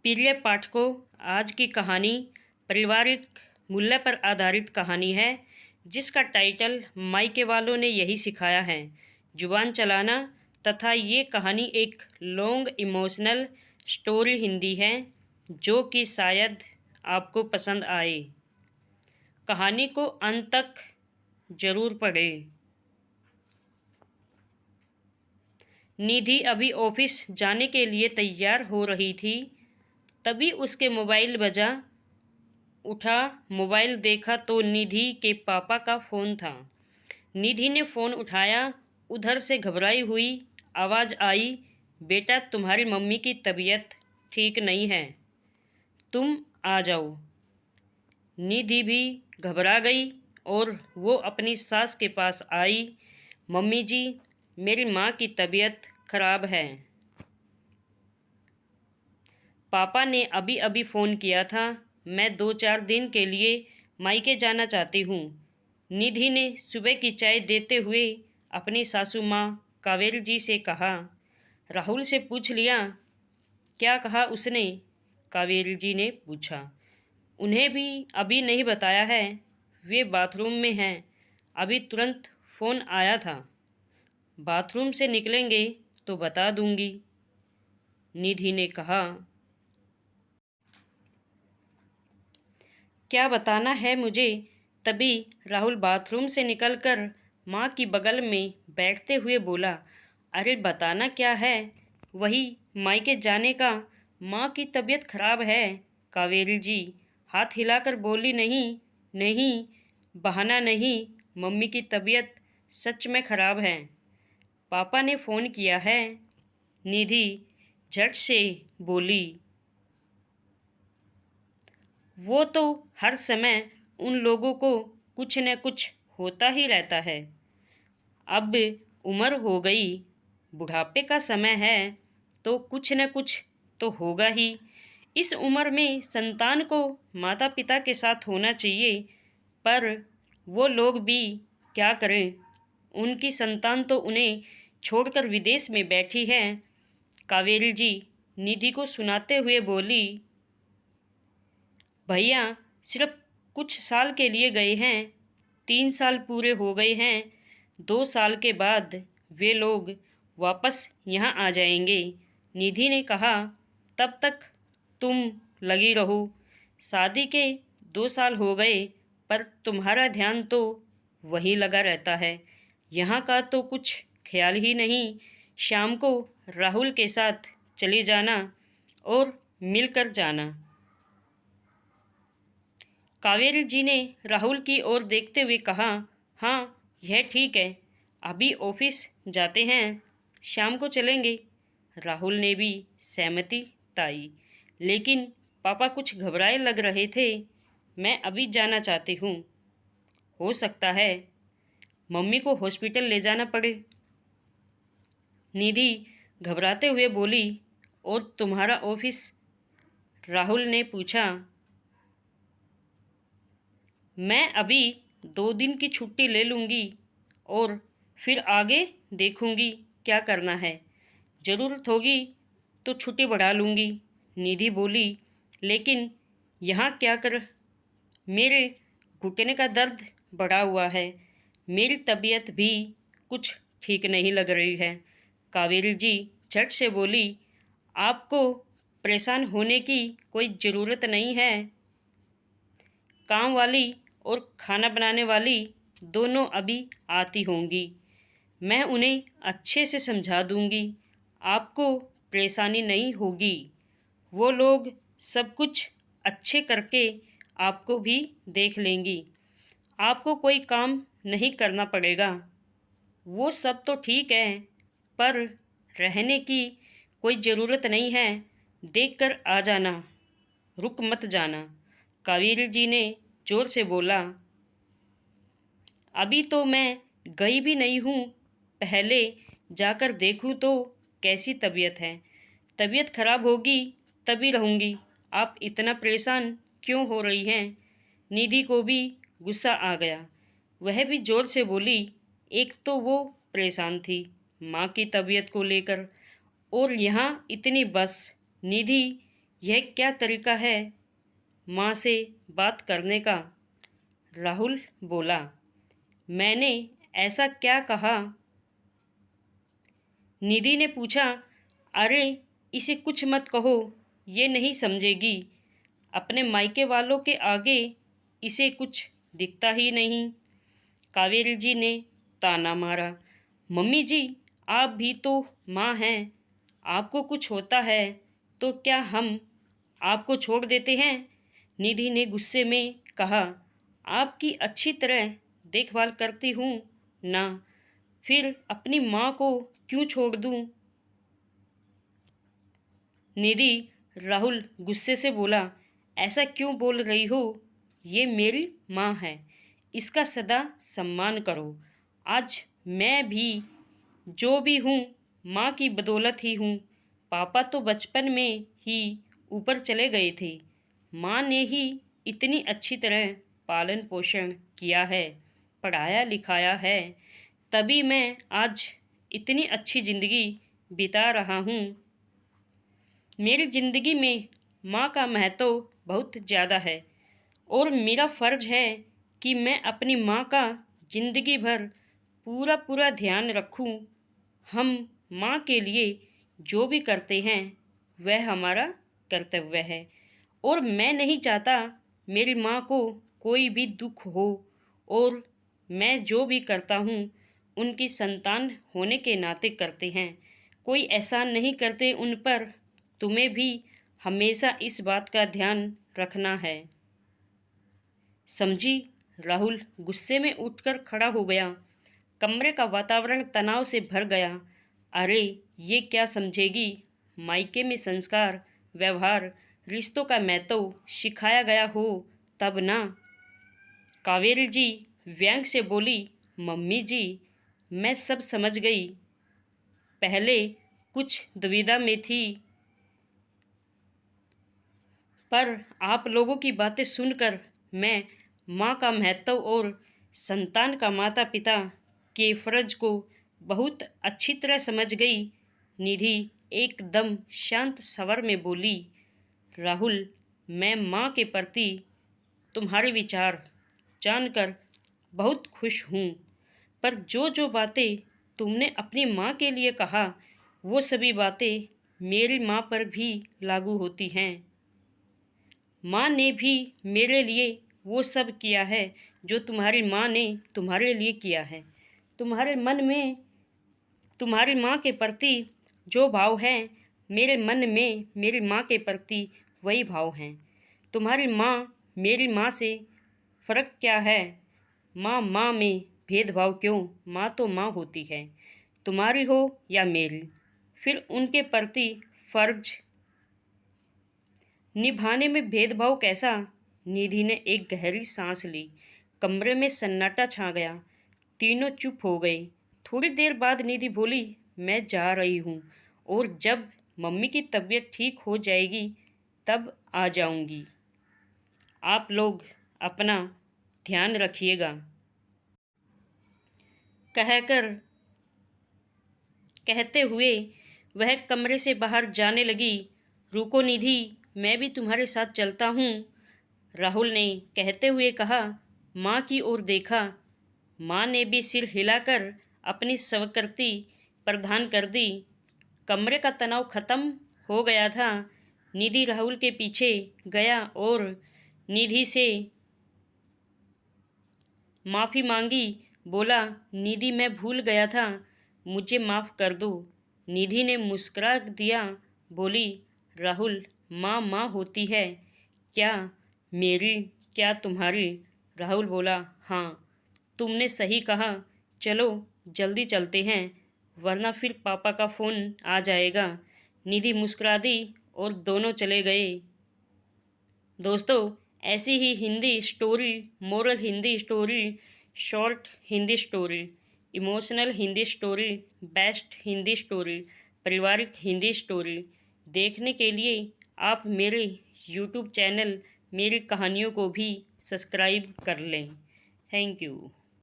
प्रिय पाठकों, आज की कहानी पारिवारिक मूल्य पर आधारित कहानी है, जिसका टाइटल मायके वालों ने यही सिखाया है, जुबान चलाना। तथा ये कहानी एक लॉन्ग इमोशनल स्टोरी हिंदी है, जो कि शायद आपको पसंद आए। कहानी को अंत तक जरूर पढ़ें। निधि अभी ऑफिस जाने के लिए तैयार हो रही थी, तभी उसके मोबाइल बजा। उठा, मोबाइल देखा तो निधि के पापा का फ़ोन था। निधि ने फ़ोन उठाया। उधर से घबराई हुई आवाज़ आई, बेटा तुम्हारी मम्मी की तबीयत ठीक नहीं है, तुम आ जाओ। निधि भी घबरा गई और वो अपनी सास के पास आई। मम्मी जी, मेरी माँ की तबीयत खराब है। पापा ने अभी अभी फ़ोन किया था, मैं 2-4 दिन के लिए मायके जाना चाहती हूँ। निधि ने सुबह की चाय देते हुए अपनी सासू माँ कावेरी जी से कहा। राहुल से पूछ लिया? क्या कहा उसने? कावेरी जी ने पूछा। उन्हें भी अभी नहीं बताया है, वे बाथरूम में हैं, अभी तुरंत फ़ोन आया था। बाथरूम से निकलेंगे तो बता दूंगी, निधि ने कहा। क्या बताना है मुझे? तभी राहुल बाथरूम से निकलकर माँ की बगल में बैठते हुए बोला, अरे बताना क्या है? वही मायके जाने का। माँ की तबीयत खराब है। कावेरी जी हाथ हिलाकर बोली, नहीं नहीं, बहाना नहीं, मम्मी की तबीयत सच में खराब है। पापा ने फ़ोन किया है, निधि झट से बोली। वो तो हर समय उन लोगों को कुछ न कुछ होता ही रहता है। अब उम्र हो गई, बुढ़ापे का समय है, तो कुछ न कुछ तो होगा ही। इस उम्र में संतान को माता पिता के साथ होना चाहिए, पर वो लोग भी क्या करें, उनकी संतान तो उन्हें छोड़कर विदेश में बैठी है। कावेरी जी निधि को सुनाते हुए बोली, भैया सिर्फ कुछ साल के लिए गए हैं, 3 साल पूरे हो गए हैं, 2 साल के बाद वे लोग वापस यहाँ आ जाएंगे। निधि ने कहा, तब तक तुम लगी रहो। शादी के 2 साल हो गए, पर तुम्हारा ध्यान तो वहीं लगा रहता है, यहाँ का तो कुछ ख्याल ही नहीं। शाम को राहुल के साथ चले जाना और मिलकर जाना। कावेरी जी ने राहुल की ओर देखते हुए कहा, हाँ यह ठीक है, अभी ऑफिस जाते हैं, शाम को चलेंगे। राहुल ने भी सहमति ताई, लेकिन पापा कुछ घबराए लग रहे थे। मैं अभी जाना चाहती हूँ, हो सकता है मम्मी को हॉस्पिटल ले जाना पड़े। निधि घबराते हुए बोली, और तुम्हारा ऑफिस? राहुल ने पूछा। मैं अभी 2 दिन की छुट्टी ले लूँगी और फिर आगे देखूँगी क्या करना है। ज़रूरत होगी तो छुट्टी बढ़ा लूँगी, निधि बोली। लेकिन यहाँ क्या कर? मेरे घुटने का दर्द बढ़ा हुआ है, मेरी तबीयत भी कुछ ठीक नहीं लग रही है। कावेरी जी झट से बोली, आपको परेशान होने की कोई ज़रूरत नहीं है। काम वाली और खाना बनाने वाली दोनों अभी आती होंगी, मैं उन्हें अच्छे से समझा दूंगी, आपको परेशानी नहीं होगी। वो लोग सब कुछ अच्छे करके आपको भी देख लेंगी, आपको कोई काम नहीं करना पड़ेगा। वो सब तो ठीक है, पर रहने की कोई ज़रूरत नहीं है, देखकर आ जाना, रुक मत जाना, कावेरी जी ने जोर से बोला। अभी तो मैं गई भी नहीं हूँ, पहले जाकर देखूँ तो कैसी तबीयत है। तबीयत खराब होगी तभी रहूँगी, आप इतना परेशान क्यों हो रही हैं? निधि को भी गुस्सा आ गया, वह भी ज़ोर से बोली। एक तो वो परेशान थी माँ की तबीयत को लेकर, और यहाँ इतनी बस। निधि यह क्या तरीका है माँ से बात करने का? राहुल बोला, मैंने ऐसा क्या कहा? निधि ने पूछा, अरे इसे कुछ मत कहो, ये नहीं समझेगी। अपने मायके वालों के आगे इसे कुछ दिखता ही नहीं। कावेरी जी ने ताना मारा, मम्मी जी आप भी तो माँ हैं, आपको कुछ होता है तो क्या हम आपको छोड़ देते हैं? निधि ने गुस्से में कहा, आपकी अच्छी तरह देखभाल करती हूँ ना, फिर अपनी माँ को क्यों छोड़ दूँ? निधि राहुल गुस्से से बोला, ऐसा क्यों बोल रही हो? ये मेरी माँ है, इसका सदा सम्मान करो। आज मैं भी जो भी हूँ माँ की बदौलत ही हूँ। पापा तो बचपन में ही ऊपर चले गए थे, माँ ने ही इतनी अच्छी तरह पालन पोषण किया है, पढ़ाया लिखाया है, तभी मैं आज इतनी अच्छी ज़िंदगी बिता रहा हूँ। मेरी ज़िंदगी में माँ का महत्व बहुत ज़्यादा है और मेरा फ़र्ज़ है कि मैं अपनी माँ का ज़िंदगी भर पूरा पूरा ध्यान रखूं। हम माँ के लिए जो भी करते हैं वह हमारा कर्तव्य है और मैं नहीं चाहता मेरी माँ को कोई भी दुख हो, और मैं जो भी करता हूँ उनकी संतान होने के नाते करते हैं, कोई एहसान नहीं करते उन पर। तुम्हें भी हमेशा इस बात का ध्यान रखना है, समझी? राहुल गुस्से में उठकर खड़ा हो गया। कमरे का वातावरण तनाव से भर गया। अरे ये क्या समझेगी? मायके में संस्कार, व्यवहार, रिश्तों का महत्व सिखाया गया हो तब ना। कावेरी जी व्यंग से बोली, मम्मी जी मैं सब समझ गई, पहले कुछ दुविधा में थी, पर आप लोगों की बातें सुनकर मैं माँ का महत्व और संतान का माता पिता के फ़र्ज को बहुत अच्छी तरह समझ गई। निधि एकदम शांत स्वर में बोली, राहुल मैं माँ के प्रति तुम्हारे विचार जानकर बहुत खुश हूँ, पर जो जो बातें तुमने अपनी माँ के लिए कहा वो सभी बातें मेरी माँ पर भी लागू होती हैं। माँ ने भी मेरे लिए वो सब किया है जो तुम्हारी माँ ने तुम्हारे लिए किया है। तुम्हारे मन में तुम्हारी माँ के प्रति जो भाव है, मेरे मन में मेरी माँ के प्रति वही भाव हैं। तुम्हारी माँ मेरी माँ से फ़र्क क्या है? माँ माँ में भेदभाव क्यों? माँ तो माँ होती है, तुम्हारी हो या मेरी, फिर उनके प्रति फ़र्ज निभाने में भेदभाव कैसा? निधि ने एक गहरी सांस ली। कमरे में सन्नाटा छा गया। तीनों चुप हो गए। थोड़ी देर बाद निधि बोली, मैं जा रही हूँ और जब मम्मी की तबीयत ठीक हो जाएगी तब आ जाऊँगी। आप लोग अपना ध्यान रखिएगा। कहते हुए वह कमरे से बाहर जाने लगी। रुको निधि, मैं भी तुम्हारे साथ चलता हूँ, राहुल ने कहते हुए कहा। माँ की ओर देखा। माँ ने भी सिर हिलाकर अपनी स्वीकृति प्रदान कर दी। कमरे का तनाव खत्म हो गया था। निधि राहुल के पीछे गया और निधि से माफ़ी मांगी। बोला, निधि मैं भूल गया था, मुझे माफ़ कर दो। निधि ने मुस्कुरा दिया। बोली, राहुल माँ माँ होती है, क्या मेरी क्या तुम्हारी? राहुल बोला, हाँ तुमने सही कहा, चलो जल्दी चलते हैं वरना फिर पापा का फ़ोन आ जाएगा। निधि मुस्कुरा दी और दोनों चले गए। दोस्तों ऐसी ही Hindi story, moral Hindi story, short Hindi story, emotional Hindi story, best Hindi story, पारिवारिक हिंदी स्टोरी देखने के लिए आप मेरे यूट्यूब चैनल मेरी कहानियों को भी सब्सक्राइब कर लें। Thank you.